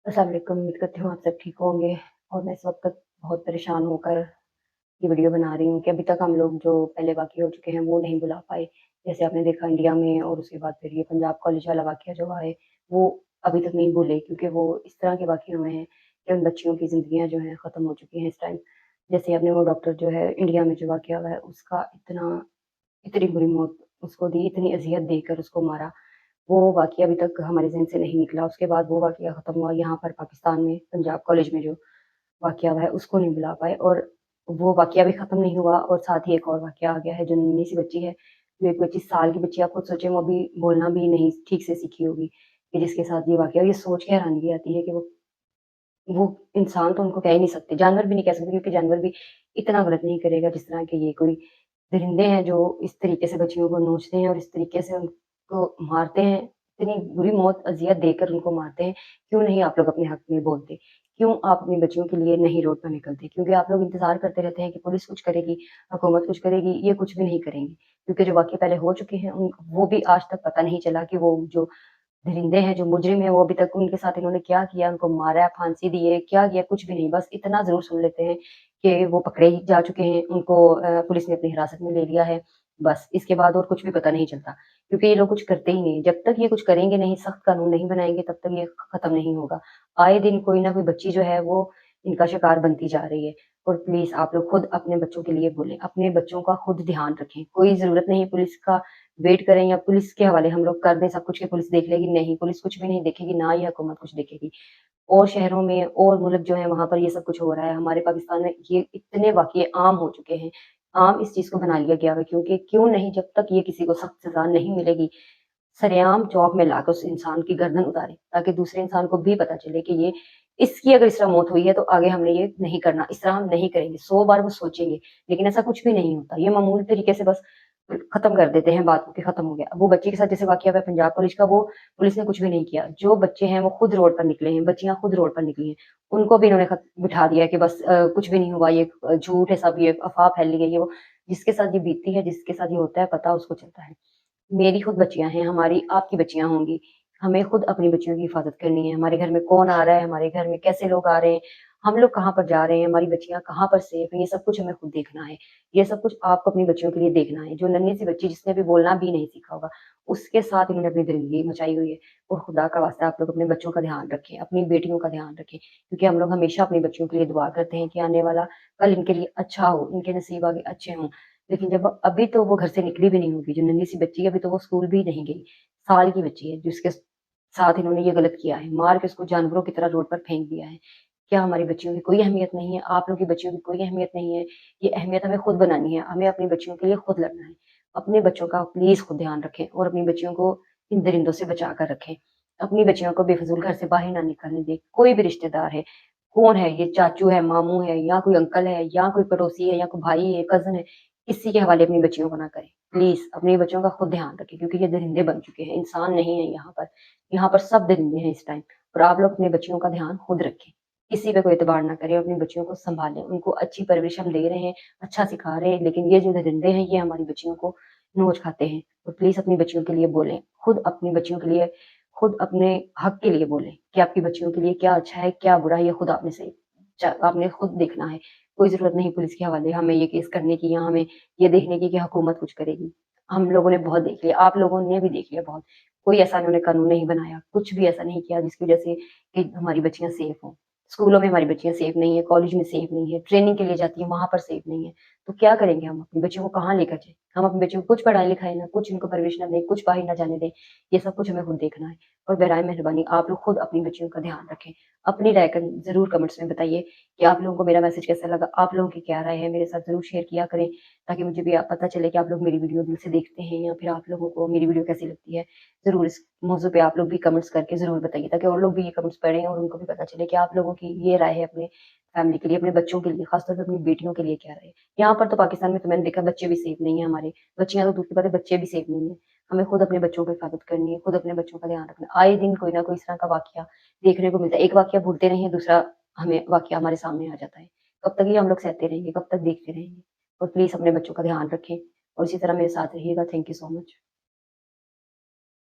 अस्सलाम वालेकुम, उम्मीद करती हूँ आप सब ठीक होंगे। और मैं इस वक़्त बहुत परेशान होकर ये वीडियो बना रही हूँ कि अभी तक हम लोग जो पहले वाक़ये हो चुके हैं वो नहीं भुला पाए। जैसे आपने देखा इंडिया में, और उसके बाद फिर ये पंजाब कॉलेज वाला वाक़या जो है, वो अभी तक नहीं भूले, क्योंकि वो इस तरह के वाक़ये हुए हैं कि उन बच्चियों की ज़िंदगियाँ जो हैं ख़त्म हो चुकी हैं इस टाइम। जैसे आपने वो डॉक्टर जो है इंडिया में जो वाक़या हुआ है, उसका इतनी बुरी मौत उसको दी, इतनी अज़ियत देकर उसको मारा। वो वाक़या अभी तक हमारे ज़हन से नहीं निकला। उसके बाद वो वाक़या ख़त्म हुआ यहाँ पर पाकिस्तान में, पंजाब कॉलेज में जो वाक़या हुआ है उसको नहीं भुला पाए, और वो वाक़या भी ख़त्म नहीं हुआ, और साथ ही एक और वाक़या आ गया है। जो नन्ही-सी बच्ची है, जो एक 25 साल की बच्ची, आप खुद सोचें, वो अभी बोलना भी नहीं ठीक से सीखी होगी, कि जिसके साथ ये वाक़या हुआ। ये सोच के हैरानगी आती है कि वो इंसान तो उनको कह ही नहीं सकते, जानवर भी नहीं कह सकते, क्योंकि जानवर भी इतना गलत नहीं करेगा जिस तरह के ये कोई दरिंदे हैं जो इस तरीके से बच्चियों को नोचते हैं और इस तरीके से उनको मारते हैं, इतनी बुरी मौत अज़ियत देकर उनको मारते हैं। क्यों नहीं आप लोग अपने हक़ में बोलते? क्यों आप अपनी बच्चियों के लिए नहीं रोड पर निकलते? क्योंकि आप लोग इंतज़ार करते रहते हैं कि पुलिस कुछ करेगी, हुकूमत कुछ करेगी, ये कुछ भी नहीं करेंगी। क्योंकि जो वाक़ये पहले हो चुके हैं उन वो भी आज तक पता नहीं चला कि वो जो दरिंदे हैं, जो मुजरिम हैं, वो अभी तक उनके साथ इन्होंने क्या किया, उनको मारा है, फांसी दी है, क्या किया? कुछ भी नहीं। बस इतना ज़रूर सुन लेते हैं कि वो पकड़े जा चुके हैं, उनको पुलिस ने अपनी हिरासत में ले लिया है। बस इसके बाद और कुछ भी पता नहीं चलता, क्योंकि ये लोग कुछ करते ही नहीं। जब तक ये कुछ करेंगे नहीं, सख्त कानून नहीं बनाएँगे, तब तक ये खत्म नहीं होगा। आए दिन कोई ना कोई बच्ची जो है वो इनका शिकार बनती जा रही है। और प्लीज़ आप लोग खुद अपने बच्चों के लिए बोलें, अपने बच्चों का खुद ध्यान रखें। कोई ज़रूरत नहीं पुलिस का वेट करें या पुलिस के हवाले हम लोग कर दें सब कुछ कि पुलिस देख लेगी। नहीं, पुलिस कुछ भी नहीं देखेगी, ना ही हुकूमत कुछ देखेगी। और शहरों में और मुल्क जो है वहाँ पर ये सब कुछ हो रहा है। हमारे पाकिस्तान में ये इतने वाक़ये आम हो चुके हैं। आम इस चीज़ को बना लिया गया है, क्योंकि क्यों नहीं, जब तक ये किसी को सख्त सज़ा नहीं मिलेगी, सरेआम चौक में लाकर उस इंसान की गर्दन उतारें, ताकि दूसरे इंसान को भी पता चले कि ये इसकी अगर इस तरह मौत हुई है तो आगे हमने ये नहीं करना, इस तरह हम नहीं करेंगे। 100 बार वो सोचेंगे, लेकिन ऐसा कुछ भी नहीं होता। ये मामूली तरीके से बस खत्म कर देते हैं बात को कि खत्म हो गया। अब वो बच्चे के साथ जैसे वाक़या हुआ है पंजाब कॉलेज का, वो पुलिस ने कुछ भी नहीं किया। जो बच्चे हैं वो खुद रोड पर निकले हैं, बच्चियाँ खुद रोड पर निकली हैं। उनको भी इन्होंने बिठा दिया है कि बस कुछ भी नहीं हुआ, ये झूठ है सब, ये अफ़वाह फैली है, ये वो। जिसके साथ ये बीतती है, जिसके साथ ये होता है, पता उसको चलता है। मेरी खुद बच्चियाँ हैं, हमारी आपकी बच्चियाँ होंगी। हमें खुद अपनी बच्चियों की हिफ़ाज़त करनी है। हमारे घर में कौन आ रहा है, हमारे घर में कैसे लोग आ रहे हैं, हम लोग कहाँ पर जा रहे हैं, हमारी बच्चियाँ कहाँ पर सेफ़ हैं, ये सब कुछ हमें खुद देखना है। ये सब कुछ आपको अपनी बच्चियों के लिए देखना है। जो नन्ही-सी बच्ची जिसने अभी बोलना भी नहीं सीखा होगा, उसके साथ इन्होंने अपनी दरिंदगी मचाई हुई है। और खुदा का वास्ता आप लोग अपने बच्चों का ध्यान रखें, अपनी बेटियों का ध्यान रखें, क्योंकि हम लोग हमेशा अपनी बच्चियों के लिए दुआ करते हैं कि आने वाला कल इनके लिए अच्छा हो, इनके नसीब आगे अच्छे हों। लेकिन जब अभी तो वो घर से निकली भी नहीं होगी, जो नन्ही-सी बच्ची है, अभी तो वो स्कूल भी नहीं गई। साल की बच्ची है, जिसके साथ इन्होंने ये गलत किया है, मार के उसको जानवरों की तरह रोड पर फेंक दिया है। क्या हमारी बच्चियों की कोई अहमियत नहीं है? आप लोगों की बच्चियों की कोई अहमियत नहीं है? ये अहमियत हमें खुद बनानी है, हमें अपनी बच्चियों के लिए खुद लड़ना है। अपने बच्चों का प्लीज़ खुद ध्यान रखें, और अपनी बच्चियों को इन दरिंदों से बचा कर रखें। अपनी बच्चियों को बेफिज़ूल घर से बाहर ना निकलने दें। कोई भी रिश्तेदार है, कौन है, ये चाचू है, मामू है, या कोई अंकल है, या कोई पड़ोसी है, या कोई भाई है, कज़िन है, किसी के हवाले अपनी बच्चियों को ना करें। प्लीज़ अपनी बच्चों का खुद ध्यान रखें, क्योंकि ये दरिंदे बन चुके हैं, इंसान नहीं है यहाँ पर। यहाँ पर सब दरिंदे हैं इस टाइम, और आप लोग अपनी बच्चियों का ध्यान खुद रखें। किसी पे कोई एतबार ना करें, अपनी बच्चियों को सँभालें, उनको अच्छी परवरिश हम दे रहे हैं, अच्छा सिखा रहे हैं, लेकिन ये जो दरिंदे हैं, ये हमारी बच्चियों को नोच खाते हैं। तो प्लीज़ अपनी बच्चियों के लिए बोलें, खुद अपनी बच्चियों के लिए, खुद अपने हक के लिए बोलें कि आपकी बच्चियों के लिए क्या अच्छा है, क्या बुरा है, ये खुद आपने खुद देखना है। कोई ज़रूरत नहीं पुलिस के हवाले हमें ये केस करने की, या हमें ये देखने की कि हुकूमत कुछ करेगी। हम लोगों ने बहुत देख लिया, आप लोगों ने भी देख लिया बहुत। कोई ऐसा इन्होंने कानून नहीं बनाया, कुछ भी ऐसा नहीं किया जिसकी वज़ह से कि हमारी बच्चियाँ सेफ हों। स्कूलों में हमारी बच्चियाँ सेफ नहीं है, कॉलेज में सेफ नहीं है, ट्रेनिंग के लिए जाती हैं, वहाँ पर सेफ नहीं है। तो क्या करेंगे हम? अपनी बच्चियों को कहाँ लेकर जाएँ? हम अपने बच्चों को कुछ पढ़ाई-लिखाई ना, कुछ इनको परवरिश ना दें, कुछ बाहर ना जाने दें। ये सब कुछ हमें खुद देखना है। और बराए मेहरबानी आप लोग खुद अपनी बच्चियों का ध्यान रखें। अपनी राय ज़रूर कमेंट्स में बताइए कि आप लोगों को मेरा मैसेज कैसा लगा, आप लोगों की क्या राय है? मेरे साथ ज़रूर शेयर किया करें, ताकि मुझे भी पता चले कि आप लोग मेरी वीडियो दिल से देखते हैं, या फिर आप लोगों को मेरी वीडियो कैसी लगती है। ज़रूर इस मौज़ू पे आप लोग भी कमेंट्स करके ज़रूर बताइए, ताकि और लोग भी ये कमेंट्स पढ़ें और उनको भी पता चले कि आप लोगों की ये राय है अपने फैमिली के लिए, अपने बच्चों के लिए, ख़ासतौर पे अपनी बेटियों के लिए क्या राय है। यहाँ पर तो पाकिस्तान में तो मैंने देखा बच्चे भी सेफ नहीं है हमारे, बच्चियाँ तो दूर की बात है, बच्चे भी सेफ नहीं है। हमें खुद अपने बच्चों की हिफाज़त करनी है, खुद अपने बच्चों का ध्यान रखना है। आए दिन कोई ना कोई इस तरह का वाक़या देखने को मिलता है। एक वाक़या भूलते नहीं है, दूसरा हमें वाक़या हमारे सामने आ जाता है। कब तक ये हम लोग सहते रहेंगे, कब तक देखते रहेंगे? और प्लीज़ अपने बच्चों का ध्यान रखें, और इसी तरह मेरे साथ रहिएगा। Thank you so much.